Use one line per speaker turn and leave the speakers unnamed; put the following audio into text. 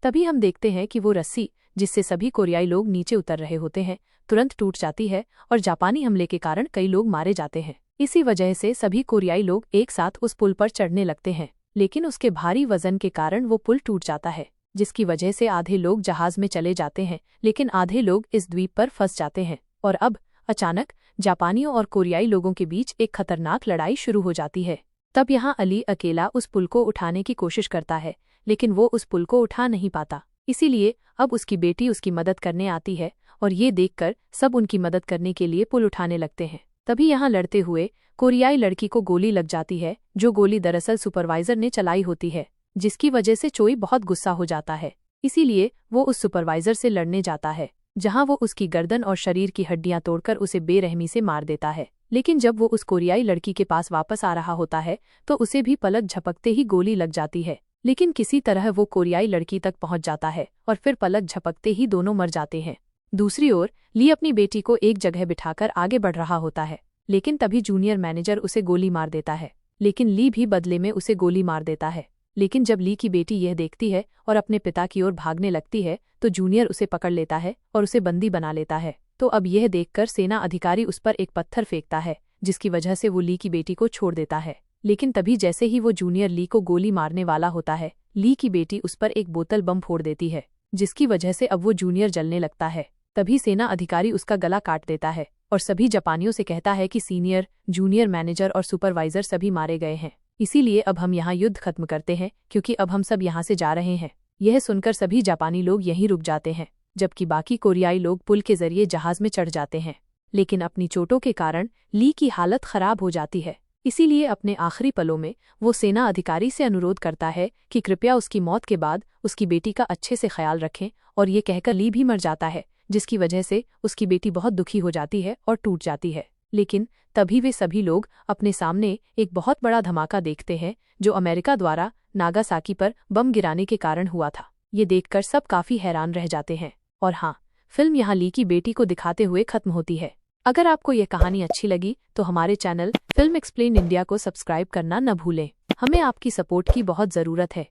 तभी हम देखते हैं कि वो रस्सी जिससे सभी कोरियाई लोग नीचे उतर रहे होते हैं तुरंत टूट जाती है और जापानी हमले के कारण कई लोग मारे जाते हैं। इसी वजह से सभी कोरियाई लोग एक साथ उस पुल पर चढ़ने लगते हैं, लेकिन उसके भारी वजन के कारण वो पुल टूट जाता है, जिसकी वजह से आधे लोग जहाज में चले जाते हैं लेकिन आधे लोग इस द्वीप पर फंस जाते हैं। और अब अचानक जापानियों और कोरियाई लोगों के बीच एक खतरनाक लड़ाई शुरू हो जाती है। तब यहाँ अली अकेला उस पुल को उठाने की कोशिश करता है, लेकिन वो उस पुल को उठा नहीं पाता। इसीलिए अब उसकी बेटी उसकी मदद करने आती है और ये देखकर सब उनकी मदद करने के लिए पुल उठाने लगते हैं। तभी यहाँ लड़ते हुए कोरियाई लड़की को गोली लग जाती है, जो गोली दरअसल सुपरवाइजर ने चलाई होती है, जिसकी वजह से चोई बहुत गुस्सा हो जाता है। इसीलिए वो उस सुपरवाइजर से लड़ने जाता है, जहां वो उसकी गर्दन और शरीर की हड्डियां तोड़कर उसे बेरहमी से मार देता है। लेकिन जब वो उस कोरियाई लड़की के पास वापस आ रहा होता है तो उसे भी पलक झपकते ही गोली लग जाती है, लेकिन किसी तरह वो कोरियाई लड़की तक पहुंच जाता है और फिर पलक झपकते ही दोनों मर जाते हैं। दूसरी ओर ली अपनी बेटी को एक जगह बिठाकर आगे बढ़ रहा होता है, लेकिन तभी जूनियर मैनेजर उसे गोली मार देता है, लेकिन ली भी बदले में उसे गोली मार देता है। लेकिन जब ली की बेटी यह देखती है और अपने पिता की ओर भागने लगती है तो जूनियर उसे पकड़ लेता है और उसे बंदी बना लेता है। तो अब यह देखकर सेना अधिकारी उस पर एक पत्थर फेंकता है, जिसकी वजह से वो ली की बेटी को छोड़ देता है। लेकिन तभी जैसे ही वो जूनियर ली को गोली मारने वाला होता है, ली की बेटी उस पर एक बोतल बम फोड़ देती है, जिसकी वजह से अब वो जूनियर जलने लगता है। तभी सेना अधिकारी उसका गला काट देता है और सभी जापानियों से कहता है कि सीनियर, जूनियर मैनेजर और सुपरवाइजर सभी मारे गए हैं, इसीलिए अब हम यहाँ युद्ध खत्म करते हैं क्योंकि अब हम सब यहाँ से जा रहे हैं। यह सुनकर सभी जापानी लोग यहीं रुक जाते हैं, जबकि बाकी कोरियाई लोग पुल के जरिए जहाज में चढ़ जाते हैं। लेकिन अपनी चोटों के कारण ली की हालत खराब हो जाती है, इसीलिए अपने आखिरी पलों में वो सेना अधिकारी से अनुरोध करता है कि कृपया उसकी मौत के बाद उसकी बेटी का अच्छे से ख्याल रखें, और ये कहकर ली भी मर जाता है, जिसकी वजह से उसकी बेटी बहुत दुखी हो जाती है और टूट जाती है। लेकिन तभी वे सभी लोग अपने सामने एक बहुत बड़ा धमाका देखते हैं, जो अमेरिका द्वारा नागासाकी पर बम गिराने के कारण हुआ था। ये देखकर सब काफी हैरान रह जाते हैं। और हाँ, फिल्म यहाँ ली की बेटी को दिखाते हुए खत्म होती है। अगर आपको यह कहानी अच्छी लगी तो हमारे चैनल फिल्म एक्सप्लेन इंडिया को सब्सक्राइब करना न भूलें। हमें आपकी सपोर्ट की बहुत ज़रूरत है।